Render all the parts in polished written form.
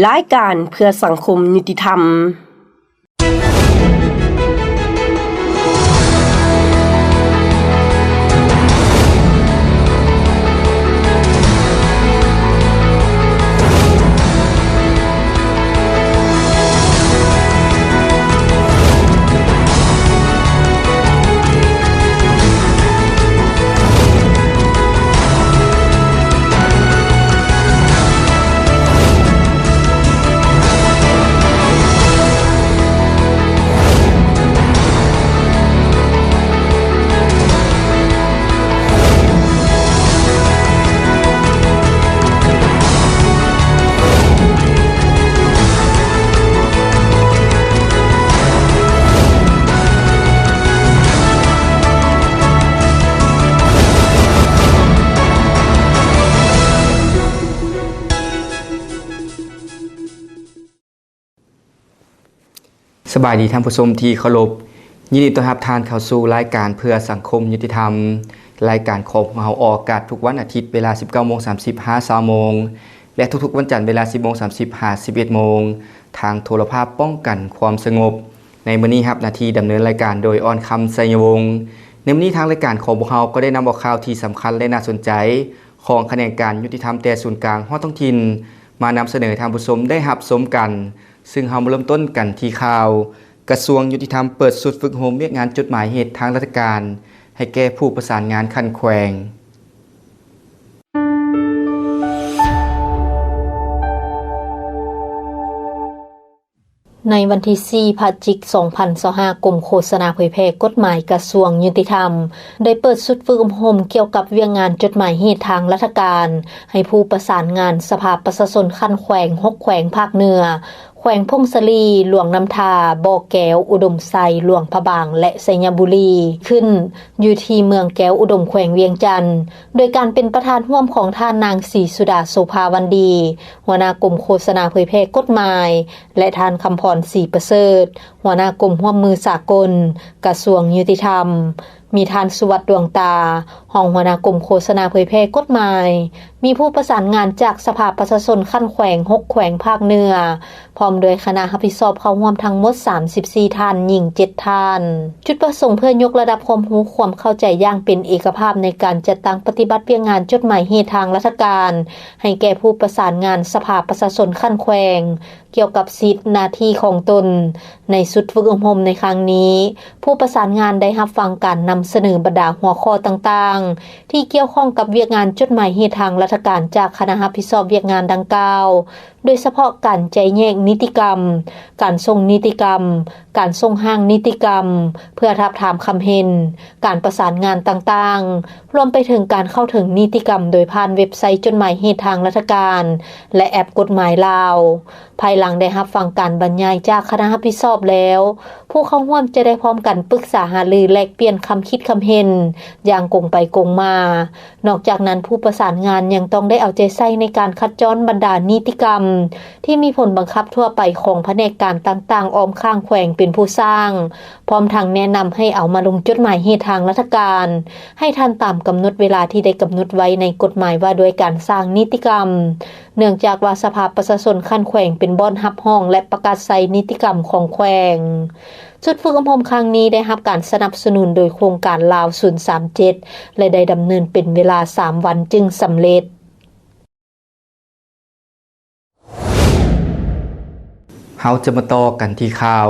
รายการเพื่อสังคมยุติธรรมสบายดีท่านผู้ชมที่เคารพยินดีต้อนรับท่านเข้าสู่รายการเพื่อสังคมยุติธรรมรายการของเราออกอากาศทุกวันอาทิตย์เวลา 19:30 น. 20:00 น. และทุกๆวันจันทร์เวลา 10:30 น. 11:00 น. ทางโทรภาพป้องกันความสงบในมื้อนี้ครับหน้าที่ดำเนินรายการโดยออนคำไสยวงศ์ในมื้อนี้ทางรายการของพวกเราก็ได้นำเอาข่าวที่สำคัญและน่าสนใจของแขนงการยุติธรรมแต่ศูนย์กลางฮอดท้องถิ่นมานำเสนอทางผู้ชมได้รับชมกันซึ่งเรามาเริ่มต้นกันที่ข่าวกระทรวงยุติธรรมเปิดศูนย์ฝึกโฮมเรียกงานจดหมายเหตุทางราชการให้แก่ผู้ประสานงานคันแขวงในวันที่ 4 พฤศจิกายน 2025 กรมโฆษณาเผยแพร่กฎหมายกระทรวงยุติธรรมได้เปิดศูนย์ฝึกอบรมเกี่ยวกับเวียงงานจดหมายเหตุทางราชการให้ผู้ประสานงานสภาประชาชนคันแขวง6แขวงภาคเหนือแขวงพงศลีหลวงน้ำทาบ่อแก้วอุดมไซหลวงพะบางและไสยบุรีขึ้นอยู่ที่เมืองแก้วอุดมแขวงเวียงจันทน์โดยการเป็นประธานร่วมของท่านนางศรีสุดาโสภาวันดีหัวหน้ากรมโฆษณาเผยแพร่กฎหมายและท่านคำพรศรีประเสริฐหัวหน้ากรมร่วมมือสากลกระทรวงยุติธรรมมีท่านสุวัสดิ์ดวงตารองหัวหน้ากรมโฆษณาเผยแพร่กฎหมายมีผู้ประสานงานจากสภาประชาชนขั้นแขวง6แขวงภาคเหนือพร้อมโดยคณะรับผิดชอบเข้าร่วมทั้งหมด34ท่านหญิง7ท่านจุดประสงค์เพื่อยกระดับความรู้ความเข้าใจอย่างเป็นเอกภาพในการจัดตั้งปฏิบัติเวียงงานจดหมายเหตุทางราชการให้แก่ผู้ประสานงานสภาประชาชนขั้นแขวงเกี่ยวกับสิทธิหน้าที่ของตนในสุดฝึกอบรมในครั้งนี้ผู้ประสานงานได้รับฟังการนำเสนอบรรดาหัวข้อต่างๆที่เกี่ยวข้องกับเวียกงานจดหมายเหตุทางราชการจากคณะรับผิดชอบเวียกงานดังกล่าวโดยเฉพาะการแจกแยกนิติกรรมการส่งนิติกรรมการส่งห้างนิติกรรมเพื่อทับถามคำเห็นการประสานงานต่างๆรวมไปถึงการเข้าถึงนิติกรรมโดยผ่านเว็บไซต์จดหมายเหตุทางราชการและแอปกฎหมายลาวภายหลังได้รับฟังการบรรยายจากคณะรับผิดชอบแล้วผู้เข้าร่วมจะได้พร้อมกันปรึกษาหารือแลกเปลี่ยนคำคิดคำเห็นอย่างกงไปกงมานอกจากนั้นผู้ประสานงานยังต้องได้เอาใจใส่ในการคัดจ้อนบรรดานิติกรรมที่มีผลบังคับทั่วไปของแผนกการต่างๆอ้อมข้างแขวงเป็นผู้สร้างพร้อมทั้งแนะนำให้เอามาลงจดหมายเหตุทางราชการให้ทันตามกำหนดเวลาที่ได้กำหนดไว้ในกฎหมายว่าด้วยการสร้างนิติกรรมเนื่องจากว่าสภาประชาชนขั้นแขวงเป็นบ่อนรับห้องและประกาศใส่นิติกรรมของแขวงชุดฝึกอบรมครั้งนี้ได้รับการสนับสนุนโดยโครงการลาว037และได้ดำเนินเป็นเวลา3วันจึงสำเร็จเฮาจะมาต่อกันที่ข่าว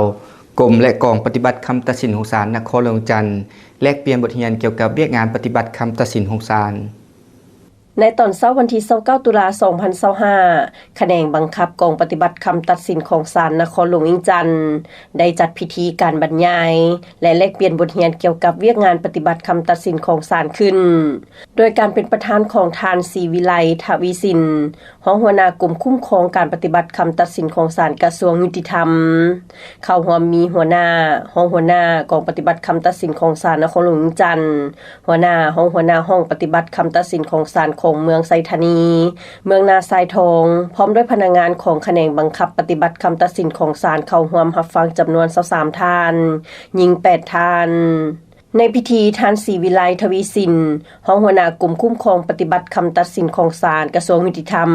กรมและกองปฏิบัติคำตัดสินของศาลนครหลวงจันทร์แลกเปลี่ยนบทเรียนเกี่ยวกับเวียกงานปฏิบัติคำตัดสินของศาลในตอนเช้าวันที่29ตุลา2025แขนงบังคับกองปฏิบัติคำตัดสินของศาลนครหลวงเวียงจันทน์ได้จัดพิธีการบรรยายและแลกเปลี่ยนบทเรียนเกี่ยวกับเวียกงานปฏิบัติคำตัดสินของศาลขึ้นโดยการเป็นประธานของทานศรีวิไลทวีสินรองหัวหน้ากลุ่มคุ้มครองการปฏิบัติคำตัดสินของศาลกระทรวงยุติธรรมเข้าร่วมมีหัวหน้ารองหัวหน้ากองปฏิบัติคำตัดสินของศาลนครหลวงเวียงจันทน์หัวหน้ารองหัวหน้าห้องปฏิบัติคำตัดสินของศาลของเมืองไซธานีเมืองนาทรายทองพร้อมด้วยพนักงานของแขนงบังคับปฏิบัติคำตัดสินของศาลเข้าร่วมรับฟังจำนวน23ท่านหญิง8ท่านใน ในพิธีท่านศรีวิไลทวีสินรองหัวหน้ากลุ่มคุ้มครองปฏิบัติคำตัดสินของศาลกระทรวงยุติธรรม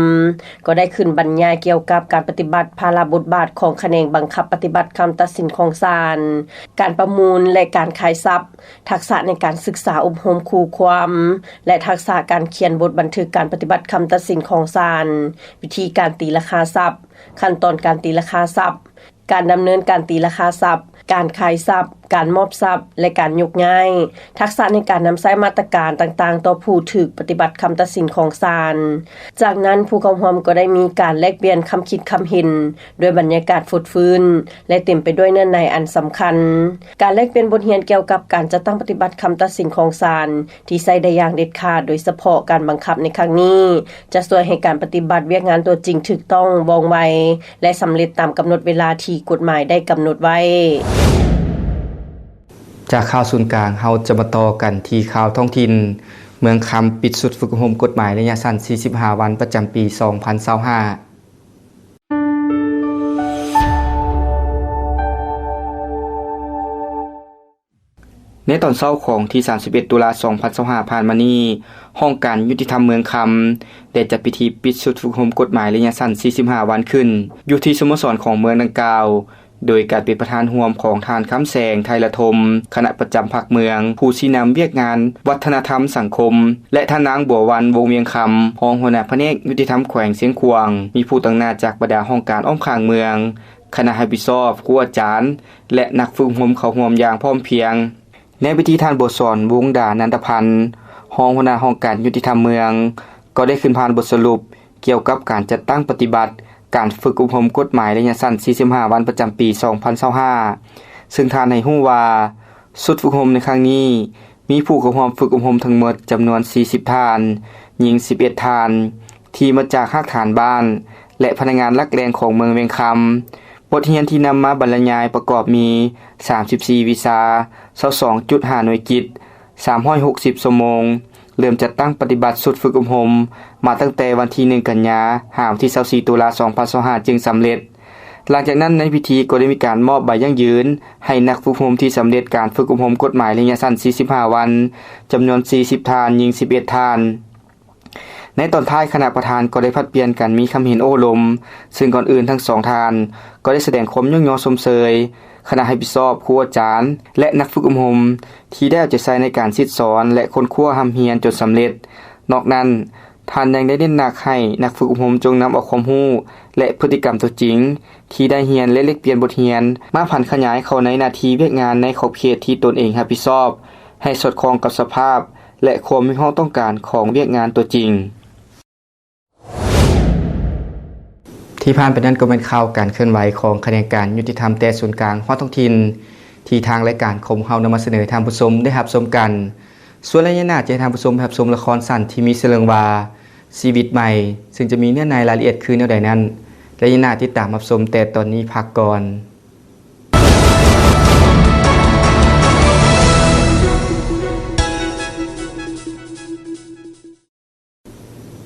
ก็ได้ขึ้นบรรยายเกี่ยวกับการปฏิบัติภาระบทบาทของแขนงบังคับปฏิบัติคำตัดสินของศาลการประมูลและการขายทรัพย์ทักษะในการศึกษาอบรมครูความและทักษะการเขียนบทบันทึกการปฏิบัติคำตัดสินของศาลวิธีการตีราคาทรัพย์ขั้นตอนการตีราคาทรัพย์การดำเนินการตีราคาทรัพย์การขายทรัพย์การมอบทรัพย์และการยกย้ายทักษะในการนำใช้มาตรการต่างๆต่อผู้ถูกปฏิบัติคำตัดสินของศาลจากนั้นผู้เข้าร่วมก็ได้มีการแลกเปลี่ยนคำคิดคำเห็นด้วยบรรยากาศฟดฟื้นและเต็มไปด้วยเนื้อในอันสำคัญการแลกเปลี่ยนบทเรียนเกี่ยวกับการจัดตั้งปฏิบัติคำตัดสินของศาลที่ใช้ได้อย่างเด็ดขาดโดยเฉพาะการบังคับในครั้งนี้จะช่วยให้การปฏิบัติเวียกงานตัวจริงถูกต้องว่องไวและสำเร็จตามกำหนดเวลาที่กฎหมายได้กำหนดไว้จากข่าวศูนย์กลางเฮาจะมาต่อกันที่ข่าวท้องถิ่นเมืองคำปิดสุดฝึกอบรมกฎหมายระยะสั้น45วันประจำปี2025ในตอนเช้าของที่31ตุลา2025ผ่านมานี้ห้องการยุติธรรมเมืองคำได้จัดพิธีปิดสุดฝึกอบรมกฎหมายระยะสั้น45วันขึ้นอยู่ที่สโมสรของเมืองดังกล่าวโดยการเป็นประธานร่วมของทานคำแสงไทยละทมคณะประจำภาคเมืองผู้ชี้นำเวียกงานวัฒนธรรมสังคมและท่านนางบัววันวงเวียงคำรองหัวหน้าแผนกยุติธรรมแขวงเสียงขวางมีผู้ตั้งหน้าจากบรรดาห้องการอ้อมข้างเมืองคณะรับผิดชอบครูอาจารย์และนักฝึกอบรมเข้าร่วมอย่างพร้อมเพรียงในพิธีท่านบทสอนวงดานันทพันธ์รองหัวหน้าห้องการยุติธรรมเมืองก็ได้ขึ้นพานบทสรุปเกี่ยวกับการจัดตั้งปฏิบัติการฝึกอบรมกฎหมายระยะสั้น45วันประจำปี2025ซึ่งท่านให้ฮู้ว่าสุดฝึกอบรมในครั้งนี้มีผู้เข้าร่วมฝึกอบรมทั้งหมดจำนวน40ท่านหญิง11ท่านที่มาจากภาคฐานบ้านและพนักงานรักแรงของเมืองเวียงคำบทเรียนที่นำมาบรรยายประกอบมี34วิชา 22.5 หน่วยกิจ360ชั่วโมงเริ่มจัดตั้งปฏิบัติสุดฝึกอบรมมาตั้งแต่วันที่1กันยาถึงวันที่24ตุลา2025จึงสำเร็จหลังจากนั้นในพิธีก็ได้มีการมอบใบยั่งยืนให้นักฝึกอบรมที่สำเร็จการฝึกอบรมกฎหมายระยะสั้น45วันจำนวน40ท่านหญิง11ท่านในตอนท้ายคณะประธานก็ได้พัดเปลี่ยนกันมีคำเห็นโอ้ลมซึ่งก่อนอื่นทั้ง2ท่านก็ได้แสดงความยกย่องชมเชยคณะรับผิดชอบครูอาจารย์และนักฝึกอบรมที่ได้เอาใจใส่ในการซิดสอนและค้นคว้าหำเฮียนจนสำเร็จนอกนั้นท่านยังได้เน้นหนักให้นักฝึกอบรมจงนำเอาความรู้และพฤติกรรมตัวจริงที่ได้เรียนและเล็กเปลี่ยนบทเรียนมาผันขยายเข้าในหน้าที่เวียกงานในขอบเขตที่ตนเองรับผิดชอบให้สอดคล้องกับสภาพและความมีความต้องการของเวียกงานตัวจริงที่ผ่านไปนั้นก็เป็นข่าวการเคลื่อนไหวของคณะการยุติธรรมแต่ศูนย์กลางฮอดท้องถิ่นที่ทางรายการคมเฮานำมาเสนอทางผู้ชมได้รับชมกันส่วนระยะหน้าจะทางผู้ชมรับชมละครสั้นที่มีเรื่องว่าชีวิตใหม่ซึ่งจะมีเนื้อในรายละเอียดคือแนวใดนั้นระยะหน้าติดตามรับชมแต่ตอนนี้พักก่อน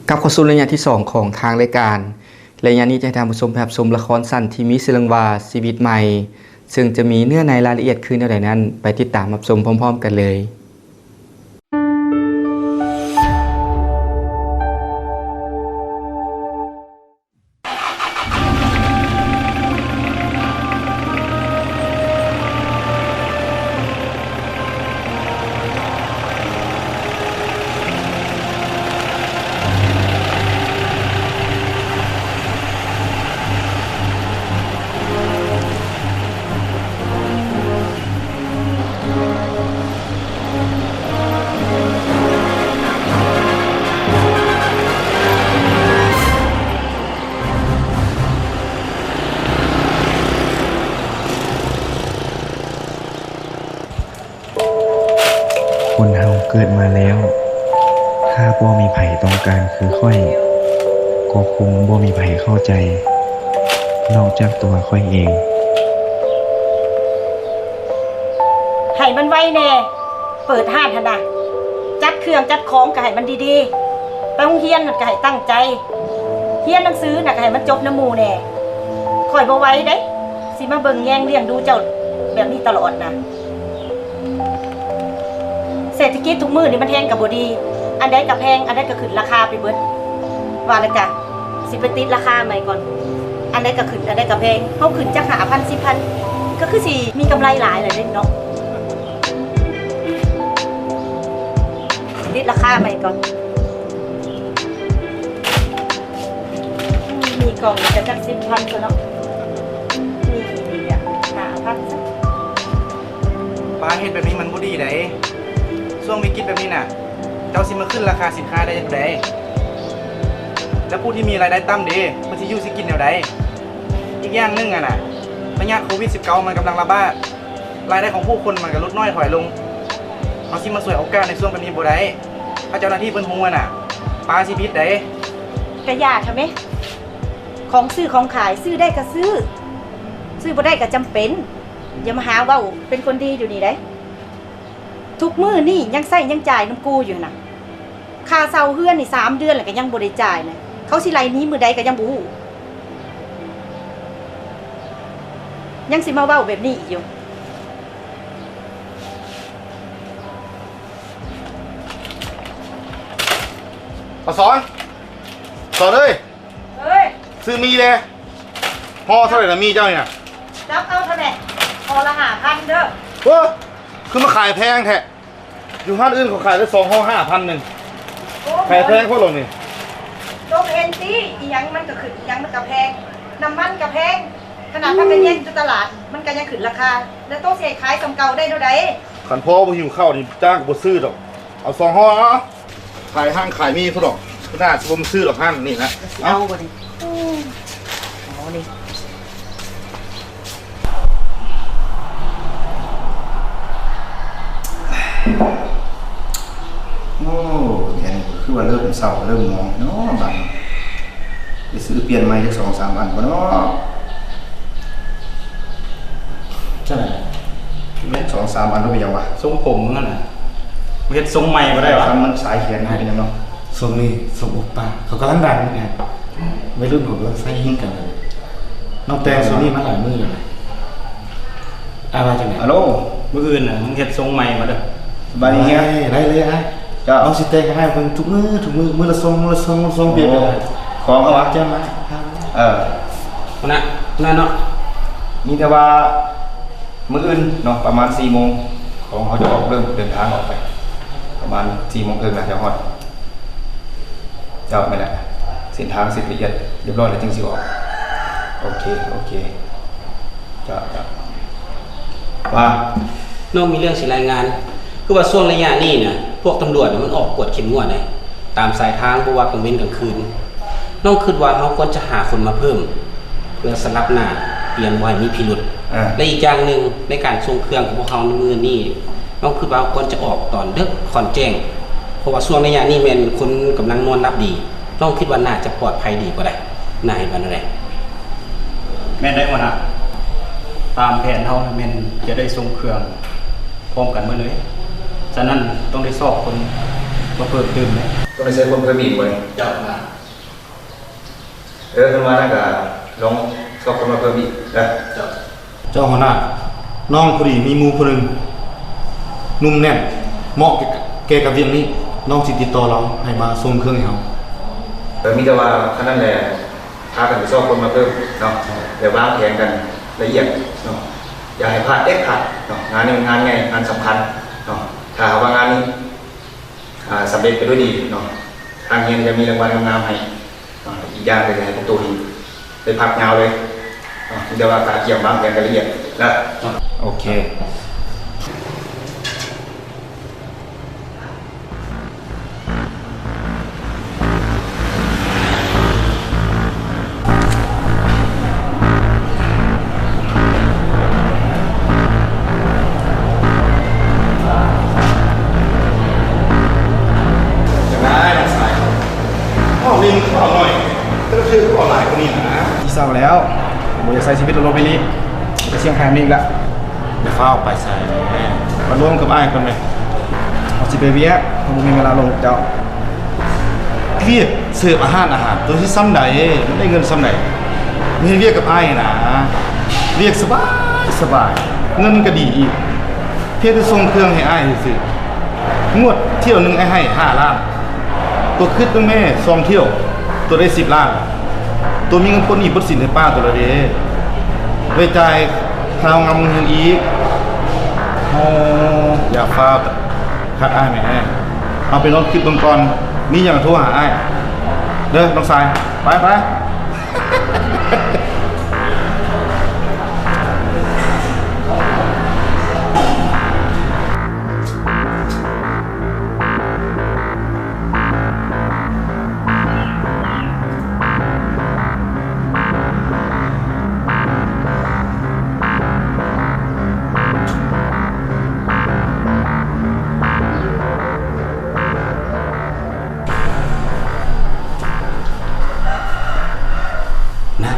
กับเข้าสู่ระยะที่2ของทางรายการระยะนี้จะทำผู้ชมรับชมละครสั้นที่มีเรื่องว่าชีวิตใหม่ซึ่งจะมีเนื้อในรายละเอียดคือแนวใดนั้นไปติดตามรับชมพร้อมๆกันเลยคนเฮาเกิดมาแล้วถ้าบ่มีไผต้องการคือค่อยก็คงบ่มีไผเข้าใจนอกจากตัวค่อยเองให้มันไว้แน่เปิดห้านหั่นน่ะจัดเครื่องจัดของก็ให้มันดีๆไปโรงเรียนน่ะก็ให้ตั้งใจเรียนหนังสือน่ะก็ให้มันจบนำหมู่แน่ค่อยบ่ไหวเด้สิมาเบิ่งแยงเลี้ยงดูเจ้าแบบนี้ตลอดนะ รษฐกิจทุกมื้อนี่มันแพงก็บ่ดีอันใดก็แพงอันใดก็ขึ้นราคาไปเบิดว่าแล้วก็สิไปติดราคาใหม่ก่อนอันใดก็ขึ้นอันใดก็แพงเฮาขึ้นจาก5,000 10,000ก็คือสิมีกำไรหลายเลยเด้เนาะติดราคาใหม่ก่อนมีกล่องจะจัก10,000ก็เนาะนี่อ่ะ5,000ซะ ป้าเฮ็ดแบบนี้มันบ่ดีเด้ช่วงวิกฤตแบบนี้น่ะ เจ้าสิมาขึ้นราคาสินค้าได้จังได๋แล้วผู้ที่มีรายได้ต่ำเด้มันสิอยู่สิกินแนวใดอีกอย่างหนึงอ่ะน่ะพยาธิโควิด -19 มันกำลังระบาดรายได้ของผู้คนมันก็ลดน้อยถอยลงเฮาสิมาช่วยโอกาสในช่วงแบบนี้บ่ได้ถ้าเจ้าหน้าที่เพิ่นฮู้น่ะป้าสิผิดเด้ กระยาทำไหมของซื้อของขายซื้อได้ก็ซื้อบ่ได้ก็จำเป็นอย่ามาหาว่าเป็นคนดีอยู่นี่ได้ทุกมื้อนี่ยังใส่ยังจ่ายน้ำกูอยู่น่ะค่าเช่าเฮือนนี่3 เดือนแล้วก็ยังบ่ได้จ่ายนะเขาสิไล่หนี้มื้อใดก็ยังบ่ฮู้ยังสิมาเว้าแบบนี้อีกอยู่ สอนเอ้ย เฮ้ย ซื้อมีเลยห่อเท่าไหร่นะมีเจ้าเนี่ย จับเอาเท่าไหร่พอละ5,000เด้อ เว้อคือมาขายแพงแท้อยู่ห้างอื่นเขาขายได้2 ห่อ 5,000นึงขายแพงโคตรลงนี่ โตเห็นติอีหยังมันก็ขึ้นอีหยังมันก็แพงน้ำมันก็แพงขนาดถ้าไปเย็นอยู่ตลาดมันก็ยังขึ้นราคาแล้วโตสิขายสำเก่าได้เท่าใด ขันพ่อบ่หิวข้าวนี่จ้างก็บ่ซื้อดอกเอา2 ห่อเอาขายห้างขายมีพุ่นดอกก็น่าสิบ่มาซื้อดอกห้างนี่นะ เอาบ่ดิเอานี่ โอ้เห็นคือว่าเริ่มเศร้าเริ่มมองเนาะบังไปซื้อเปลี่ยนใหม่ได้2-3 อันบ่เนาะ ใช่ไหม 2-3 อันแล้วเป็นยังวะ ทรงผมนั่นน่ะเฮ็ดทรงใหม่บ่ได้วะ ทำมันสายเขียนให้เป็นยังเนาะ ส่วนนี้ส่งโอป้าเขากำลังดังไงวัยรุ่นผมก็ใส่หิ้งกันเลยน้องแตงส่วนนี้มาหลายมือเลยอะไรจังไหน ฮัลโหล มื้ออื่นน่ะมึงเฮ็ดทรงใหม่มาเด้อ สบายดีเฮีย ได้เลยไอ้ เจ้า เอาสิแตงให้เพิ่งทุกมือละทรงเปลี่ยนไปเลย ของเอาวะ เจ้ามา คนน่ะนั่นเนาะ มีแต่ว่ามื้ออื่นเนาะประมาณ 4 โมงของเขาจะออกเริ่มเดินทางออกไป ประมาณ 4 โมงครึ่งน่ะจะฮอดเจ้าไม่ได้เส้นทางเสร็จละเอียดเรียบร้อยแล้วจึงสิออกโอเคจ้าว่า น้องมีเรื่องสิรายงาน คือว่าช่วงระยะนี้เนี่ยพวกตำรวจเนี่ยมันออกกวดเข้มงวดเลยตามสายทางบ่ว่ากลางวันกลางคืนน้องคิดว่าเขาควรจะหาคนมาเพิ่ม เพื่อสลับหน้าเปลี่ยนบ่ให้มีพิรุธและอีกอย่างหนึ่งในการส่งเครื่องของพวกเขาในมือนี้น้องคิดว่าควรจะออกตอนดึกก่อนแจ้งเพราะว่าช่วงระยะนี้แม่นคนกำลังนอนรับดีน้องคิดว่าน่าจะปลอดภัยดีกว่าได้นายบันอะไร แม่นได้บ่น่ะตามแผนเฮาแม่นจะได้ส่งเครื่องพร้อมกันมื้อเลยฉะนั้นต้องได้สอบคนมาเพิ่มเติมเลย ต้องได้ใช้คนเพิ่มอีกบ่ เจ้ามา ขึ้นมาแล้วก็ลองสอบคนมาเพิ่มอีกนะ เจ้าหัวหน้าน้องพอดีมีมูคนหนึ่งนุ่มแน่นเหมาะแกกับเวียงนี้น้องสิติดต่อเราให้มาส่งเครื่องให้เรา มีแต่ว่าขนาดนั้นแหละพากันไปสอบคนมาเพิ่มเนาะเดี๋ยววางแผนกันละเอียดเนาะอย่าให้พลาดขาดเนาะงานนี้งานไงงานสำคัญเนาะถ้าว่างานนี้สำเร็จไปด้วยดีเนาะทางเรียนจะมีรางวัลงามๆให้อีกอย่างเลยให้พวกตัวดีได้พักยาวเลยเดี๋ยวว่าการเกี่ยววางแผนกันละเอียดนะโอเคเศร้าแล้วผมจะใช้ชีวิตลงไปนี้จะเชียงแหมนี่ละ เดี๋ยวฟ้าไปใส่แม่ มาร่วมกับอ้ายคนไหมเอาสิไปเวียผมมีเวลาลงเจ้า เรียกเสิร์ฟอาหารตัวที่ซ้ำใดมันได้เงินซ้ำใดมีเรียกกับไอ้นะเรียกสบายเงินก็ดีอีกเพียงแต่ส่งเครื่องให้ไอ้สิ งวดเที่ยวหนึงให้5 ล้านตัวคิดตัวแม่2 เที่ยวตัวได้10 ล้านตัวมีเงินปนอีกบ่สินให้ป้าตัวละเด้ไว้จ่ายค่างำเงินอีกอย่าฟ้าวคัดอ้ายแม่เอาไปนอนคิดเบิ่งก่อนมีหยังโทรหาอ้ายเด้อน้องสายไป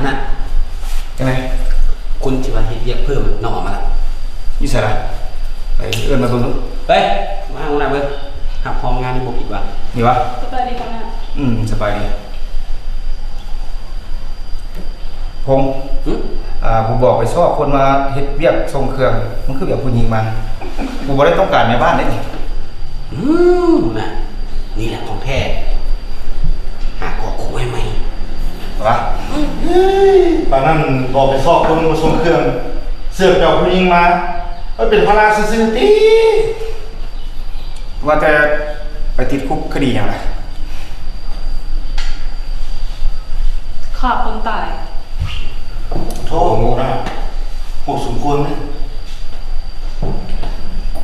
นั่น จังได๋ คุณที่ว่าเฮ็ดเวียกเพิ่มน้องออกมาละ อยู่ไสล่ะไปเอิ้นมาเบิ่งดู ไปมาห้องน้ำเบิ่งหับพร้อมงานนี่บ่ผิดว่ะ นี่วะ สบายดีครับแม่ สบายดีผม หึ ผมบอกไปชอบคนมาเฮ็ดเวียกส่งเครื่องมันคือแบบผู้หญิงมาผมบ่ได้ต้องการในบ้านเด้นี่ น่ะนี่แหละของแท้หาของคู่ให้ไหม วะ ตอนนั้นบอกไปสอบคนมาส่งเครื่องเสือกเจ้าผู้หญิงมาเป็นพระราซื่อๆติ ว่าแต่ไปติดคุกคดีหยังล่ะ ฆ่าคนตาย โทษนะโหสมควรไหม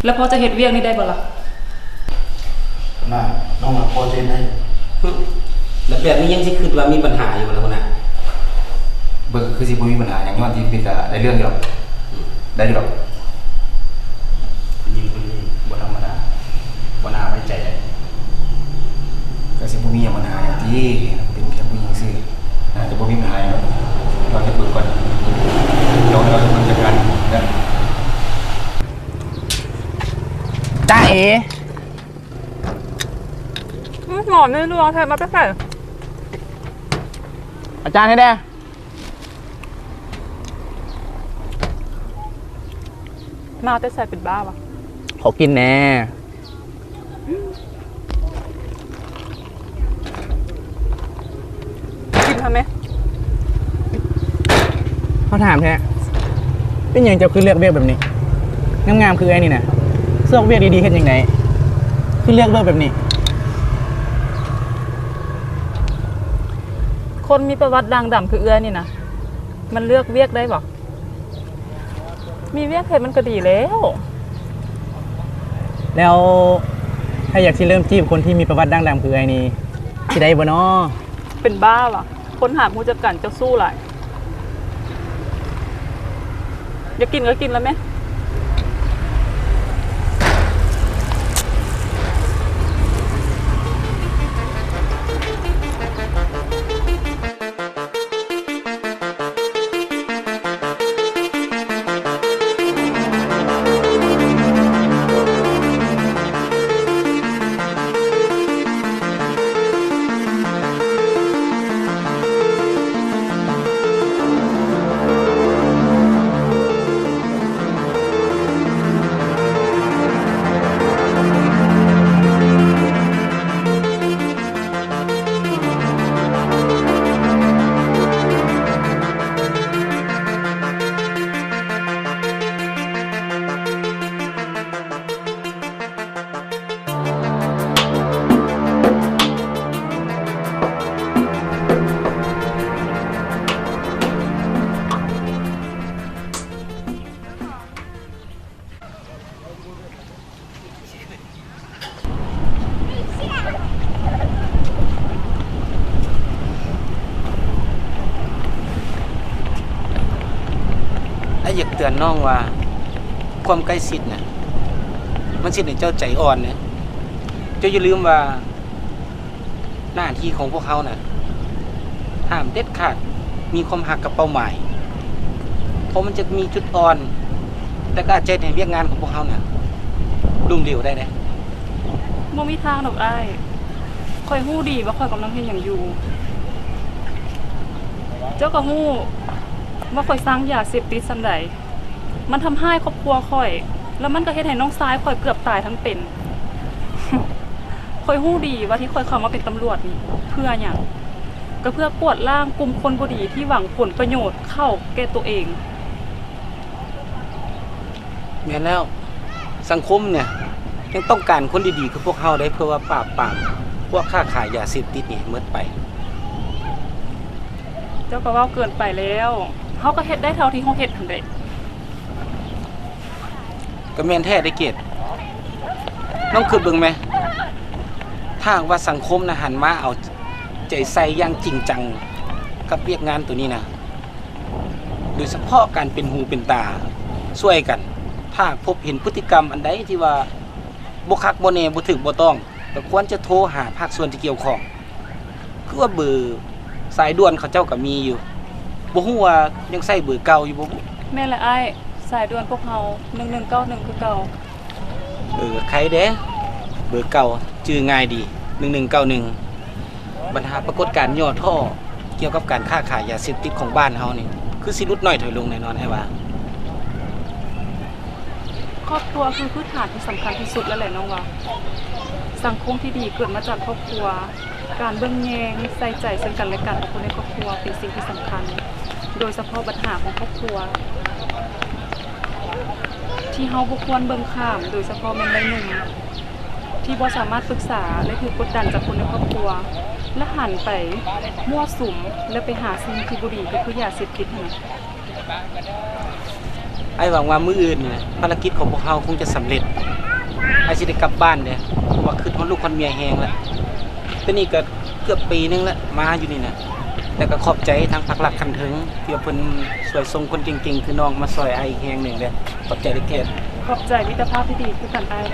แล้วพอจะเฮ็ดเวียกนี่ได้บ่ล่ะ น่ะน้องพอใจได้ แล้วแบบนี้ยังสิคิดว่ามีปัญหาอยู่บ่ล่ะพุ่นน่ะ เบิ่งคือสิบ่มีปัญหาหยังย้อนที่เป็นได้เรื่องอยู่หรอกได้อยู่หรอก ยิงคนนี้บ่ธรรมดาบ่น่าไว้ใจได้ ก็สิบ่มีหยังปัญหาหยังที่เป็นเพียงผู้หญิงซื่อน่าจะบ่มีปัญหาหยังหรอกเราจะเบิ่งก่อนเดี๋ยวเราจะเบิ่งจัดการนะ จ้าเอ๋ หมอไม่รู้เอาแทนมาไปใส่ อาจารย์ให้ได้มาแต่ใส่เป็นบ้าวะ ขอกินแน่กินทำไหม เขาถามแท้เป็นอย่างเจ้าคือเลือกเบี้ยแบบนี้งามๆคือไอ้นี่นะเสื้อเบี้ยดีๆเห็นยังไงคือเลือกเบี้ยแบบนี้ คนมีประวัติดังดำคือเอื้อนี่นะมันเลือกเวียกได้บ่มีเวียกเห็นมันก็ดีแล้ว แล้วถ้าอยากที่เริ่มจีบคนที่มีประวัติดังๆคือไอ้นี่ที่ได้บ่เนาะ เป็นบ้าวะคนหาผู้จัดการเจ้าสู้หลายอยากกินก็กินแล้วไหม อยากเตือนน้องว่าความใกล้ชิดน่ะมันสิให้เจ้าใจอ่อนเนี่ยเจ้าอย่าลืมว่าหน้าที่ของพวกเขาน่ะห้ามเด็ดขาดมีความหักกับเป้าหมายเพราะมันจะมีจุดอ่อนแต่ก็อาจจะเห็นเวียกงานของพวกเขาน่ะลุ่มเหลวได้นะ บ่มีทางดอกอ้ายข่อยฮู้ดีว่าข่อยกำลังเฮ็ดหยังอยู่ เจ้าก็ฮู้ว่าข่อยสร้างยาเสพติดส่ำใดมันทำให้ครอบครัวข่อย แล้วมันก็เฮ็ดให้น้องชายข่อยเกือบตายทั้งเป็น อยฮู้ดีว่าที่ค่อยเข้ามาเป็นตำรวจนี่เพื่อหยังก็เพื่อกวดล้างกลุ่มคนบ่ดีที่หวังผลประโยชน์เข้าแก่ตัวเองแม่นแล้วสังคมเนี่ยยังต้องการคนดีๆคือพวกเฮาได้เพื่อว่าปราบปรามพวกค้าขายยาเสพติดนี่หมดไปเจ้าก็เว้าเกินไปแล้วเฮาก็เฮ็ดได้เท่าที่เฮาเฮ็ดหั่นแหละก็แม่นแท้ได้เกียรติน้องคิดเบิ่งแม่ถ้าว่าสังคมน่ะหันมาเอาใจใส่อย่างจริงจังกับเรียกงานตัวนี้นะโดยเฉพาะการเป็นหูเป็นตาช่วยกันถ้าพบเห็นพฤติกรรมอันใดที่ว่าบ่คักบ่แน่บ่ถูกบ่ต้องก็ควรจะโทรหาภาคส่วนที่เกี่ยวข้องคือว่าเบอร์สายด่วนเขาเจ้าก็มีอยู่บ่ฮู้ว่ายังใช้เบอร์เก่าอยู่บ่แม่นละอ้ายสายด่วนพวกเฮา1191คือเก่าใครเด้เบอร์เก่าชื่อง่ายดี1191ปัญหาปรากฏการณ์ย่อท่อเกี่ยวกับการค้าขายยาเสพติดของบ้านเฮานี่คือสิลดน้อยถอยลงแน่นอนให้ว่าครอบครัวคือพื้นฐานที่สำคัญที่สุดแล้วแหละน้องว่าสังคมที่ดีเกิดมาจากครอบครัวการเบิ่งแยงใส่ใจซึ่งกันและกันของคนในครอบครัวเป็นสิ่งที่สำคัญโดยเฉพาะปัญหาของครอบครัวที่เฮาบ่ควรเบิ่งข้ามโดยเฉพาะแม่นใดหนึ่งที่บ่สามารถปรึกษาและถูกกดดันจากคนในครอบครัวและหันไปมั่วสุมและไปหาสิ่งที่บ่ดีก็คือยาเสพติดนั่นไอ้หวังว่ามื้ออื่นเนี่ยภารกิจของพวกเฮาคงจะสำเร็จไอ้สิได้กลับบ้านเด้เพราะว่าคือคนลูกคนเมียแฮงแล้วแต่นี่ก็เกือบปีนึงแล้วมาอยู่นี่นะแต่ก็ขอบใจทางภาครัฐคันถึงที่เพิ่นช่วยส่งคนเก่งๆคือน้องมาซอยไอ้อีกแฮงนึงเด้ขอบใจเด้อเกศขอบใจมิตรภาพที่ดีคือกันอ้าย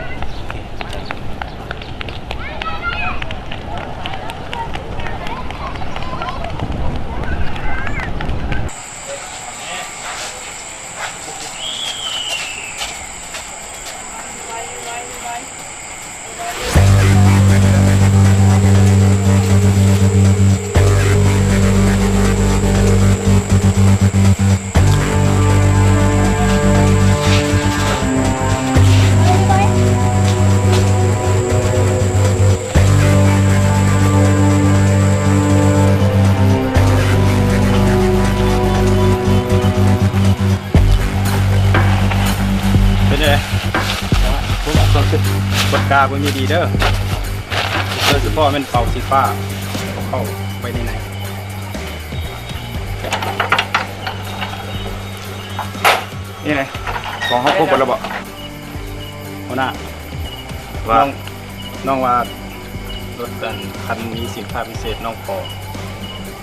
กาบ่มีดีเด้อโดยเฉพาะมันเป่าสีฟ้าเข้าไปในไหนนี่ไงของเขาครบหมดแล้วบ่หัวหน้าว่าน้องว่ารถคันมีสินค้าพิเศษน้องขอ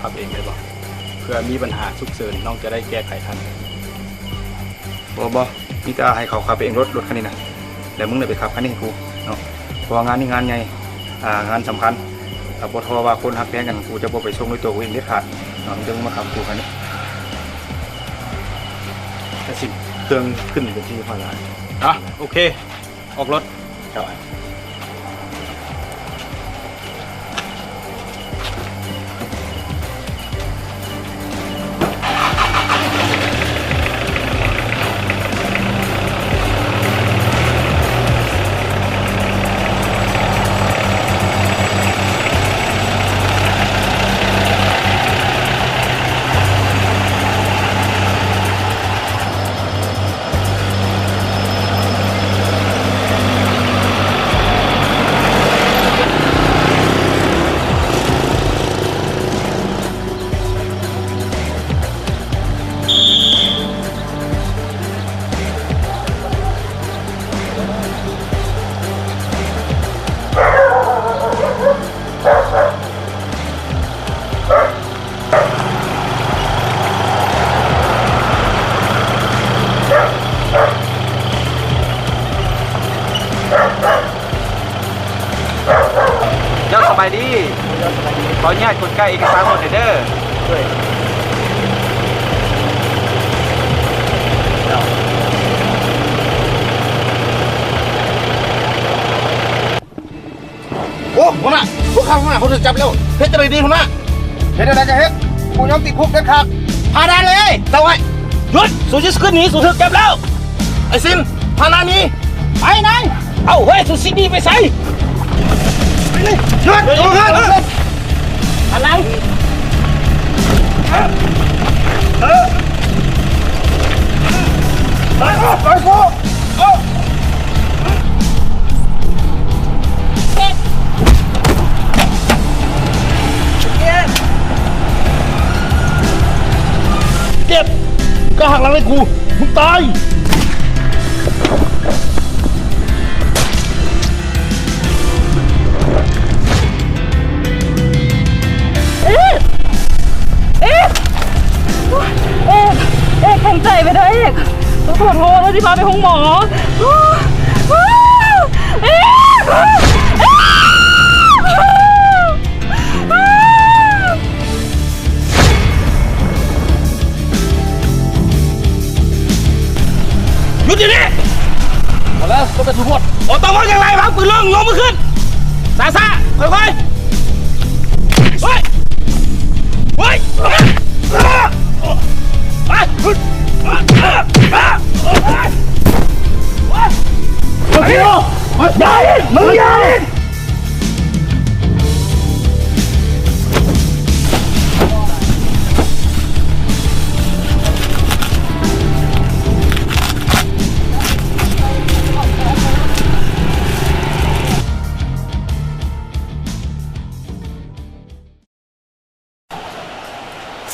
ขับเองได้บ่เพื่อมีปัญหาฉุกเฉินน้องจะได้แก้ไขทันบ่มีแต่ให้เขาขับเองรถคันนี้นะแล้วมึงได้ไปขับคันนี้ให้กูเนาะเพราะงานนี้งานใหญ่งานสำคัญถ้าบ่ทอว่าคนฮักแพงกันกูจะบ่ไปส่งด้วยตัวกูเองเด็ดขาดเนาะมึงจะมาขับกูคันนี้แต่สิเครื่องขึ้นเป็นที่พอแล้วโอเคออกรถครับสบายดีขออนุญาตคนใกล้เอกสารหมดเด้อโอ้หัวหน้าพวกข้าหัวหน้าเขาถูกจับแล้วเฮ็ดจะได้ดีหัวหน้าเฮ็ดอะไรจะเฮ็ดกูยอมติดคุกเด็ดขาดพาดานเลยเจ้าไว้หยุดสู้จะขึ้นหนีสู้ถูกจับแล้วไอ้ซินพาดานนี้ไปไหนเอ้าเฮ้ยสู้สิดีไปใส่ไป หยุดโอ้ยอะไรไปกูเจ็บก็หักหลังเลยกูมึงตายเอกแข็งใจไปได้เอกขอโทษแล้วที่พาไปห้องหมอเอกหยุดเดี๋ยวนี้หมดแล้วก็เป็นทุกคนโอ้ต้องว่าอย่างไรวางปืนลงยกมือขึ้นซาค่อยๆเฮ้ยเฮ้ยมึงอย่า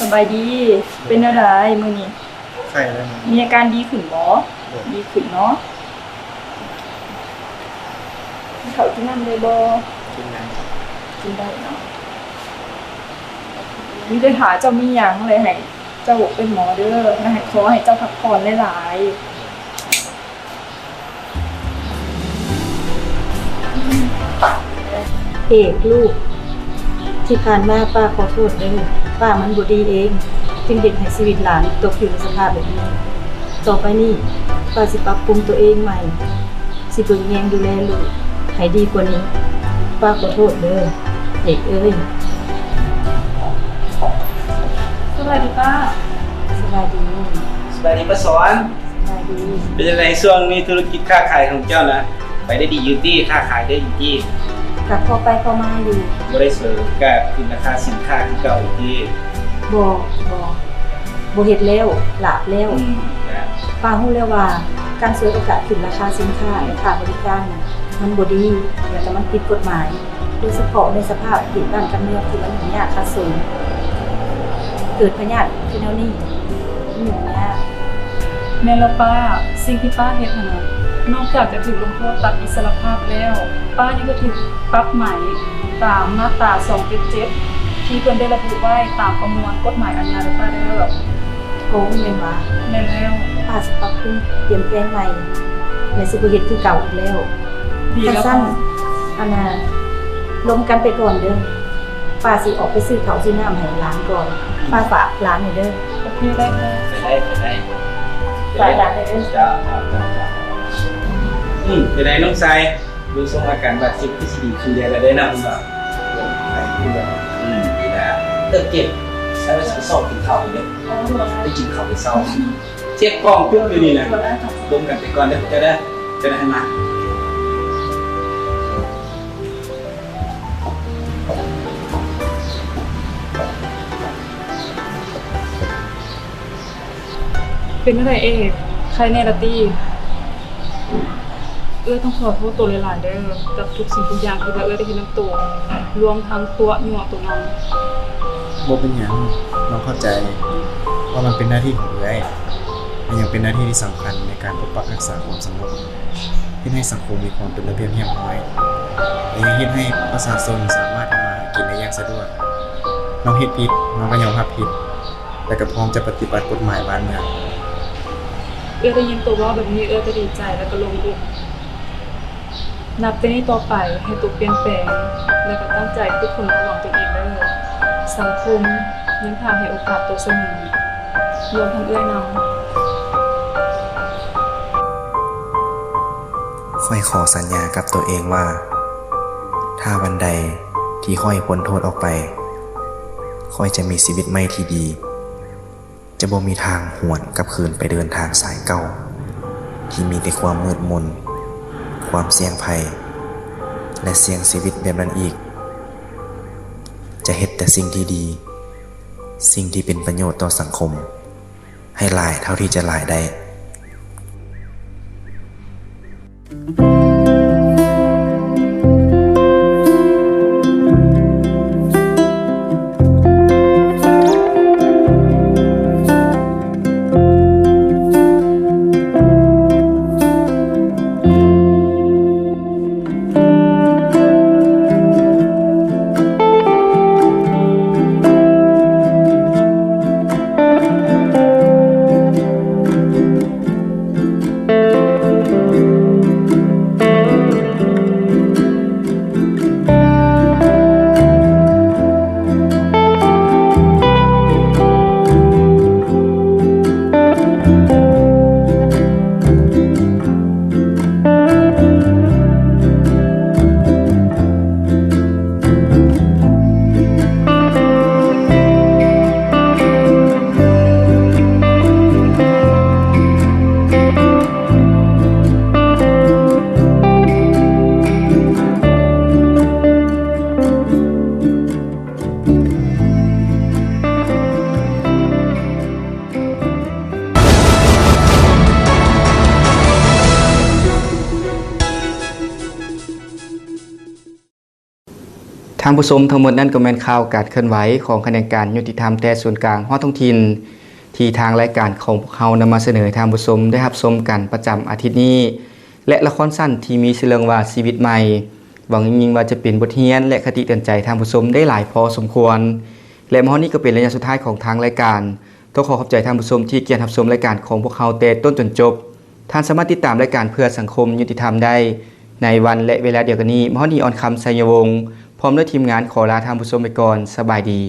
สบายดีเป็นอะไรมื้อนี้ ใช่แล้ว มีอาการดีขึ้นบ่ดีขึ้นเนาะเขาที่นั่นเลยบ่กินได้เนาะมีได้หาเจ้ามีหยังเลยให้เจ้าเป็นหมอเด้อนะให้ขอให้เจ้าพักผ่อนหลายๆ เอกลูกที่ผ่านมาป้าขอโทษเด้อป้ามันบ่ดีเองจึงเด็กให้ชีวิตหลานตกอยู่ในสภาพแบบนี้ต่อไปนี้ป้าสิปรับปรุงตัวเองใหม่สิเบิ่งแยงดูแลลูกให้ดีกว่านี้ป้าขอโทษเด้อเอกเอ้ย สวัสดีป้า สบายดี สบายดีป้าสอน สบายดี เป็นยังไงช่วงนี้ธุรกิจค้าขายของเจ้านะไปได้ดีอยู่ที่ค้าขายได้อยู่ที่ ก็พอไปพอมาอยู่ บ่ได้เสริมกับขึ้นราคาสินค้าที่เก่าอยู่ที่ บ่เฮ็ดแล้วหลาบแล้วป้าฮู้แล้วว่าการเสียโอกาสขึ้นราคาสินค้าและค่าบริการน่ะมันบ่ดีแล้วก็มันผิดกฎหมายโดยเฉพาะในสภาพดินบ้านกำเนิดที่มันยุ่งยากคัดสูงเกิดพยาธิที่แนวนี้มันยุ่งยาก แม่และป้าสิ่งที่ป้าเฮ็ดน่ะนอกจากจะถูกลงโทษตัดอิสรภาพแล้วป้ายังก็ถูกปรับใหม่ตามมาตรา277ที่เพิ่นได้ระบุไว้ตามประมวลกฎหมายอาญาเลยป้าเด้อ โอ้แม่นว่า แม่นแล้ว ป้าสิปรับปรุงเปลี่ยนแปลงใหม่และสิบ่เฮ็ดคือเก่าอีกแล้ว ดีแล้ว สั้นๆอันน่ะลมกันไปก่อนเด้อป้าสิออกไปซื้อข้าวซื้อน้ำให้หลานก่อนป้าฝากหลานหน่อยเด้อ โอเคได้ค่ะ ไปได้ ฝากหลานหน่อยเด้อ จ้าเป็นไงน้องชายดูทรงอาการบาดเจ็บที่สิดีขึ้นแล้วได้นำบ่ไปขึ้นแล้วดีแล้วเจ็บใช้ไปสอบกินข้าวเลยไปกินข้าวไปเศร้าเช็คกล้องปุ๊บอยู่นี่นะลงกันไปก่อนเดี๋ยวจะได้ให้มา เป็นอะไรเอกใครแน่ละตี้ต้องขอโทษตัวหลายๆเด้อกับทุกสิ่งทุกอย่างที่ว่าได้เห็นน้ำตัวรวมทั้งตัวหยวกตัวน้อง บ่เป็นหยังน้องเข้าใจว่ามันเป็นหน้าที่ของเอ้ยมันยังเป็นหน้าที่ที่สำคัญในการปกปักรักษาความสงบเพื่อให้สังคมมีความเป็นระเบียบเรียบร้อยและยังเฮ็ดให้ประชาชนสามารถทำมาหากินได้อย่างสะดวกน้องเฮ็ดผิดน้องก็ยอมรับผิดแต่ก็พร้อมจะปฏิบัติกฎหมายบ้านเมือง ได้ยินตัวว่าแบบนี้จะดีใจแล้วก็ลงอกนับไปนี้ต่อไปให้ตัวเปลี่ยนแปลงและก็ตั้งใจทุกคนระวังตัวเองเด้อสังคมยังพาให้โอกาสตัวเสมอรวมทั้งนำ ค่อยขอสัญญากับตัวเองว่าถ้าวันใดที่ค่อยพ้นโทษออกไปค่อยจะมีชีวิตใหม่ที่ดีจะบ่มีทางหวนกลับคืนไปเดินทางสายเก่าที่มีแต่ความมืดมนความเสี่ยงภัย และเสี่ยงชีวิตแบบนั้นอีกจะเฮ็ดแต่สิ่งที่ดีสิ่งที่เป็นประโยชน์ต่อสังคมให้หลายเท่าที่จะหลายได้ทางผู้ชมทั้งหมดนั้นก็แม่นข่าวการเคลื่อนไหวของคณะการยุติธรรมแต่ส่วนกลางฮอดท้องถิ่นที่ทางรายการของพวกเรานำมาเสนอทางผู้ชมได้รับชมกันประจำอาทิตย์นี้และละครสั้นที่มีชื่อเรื่องว่าชีวิตใหม่หวังยิ่งว่าจะเป็นบทเรียนและคติเตือนใจทางผู้ชมได้หลายพอสมควรและมื้อนี้ก็เป็นระยะสุดท้ายของทางรายการต้องขอขอบใจทางผู้ชมที่เกียรติรับชมรายการของพวกเราแต่ต้นจนจบท่านสามารถติดตามรายการเพื่อสังคมยุติธรรมได้ในวันและเวลาเดียวกันนี้มื้อนี้ออนคำไสยวงศ์พร้อมด้วยทีมงานขอลาท่านผู้ชมไปก่อนสบายดี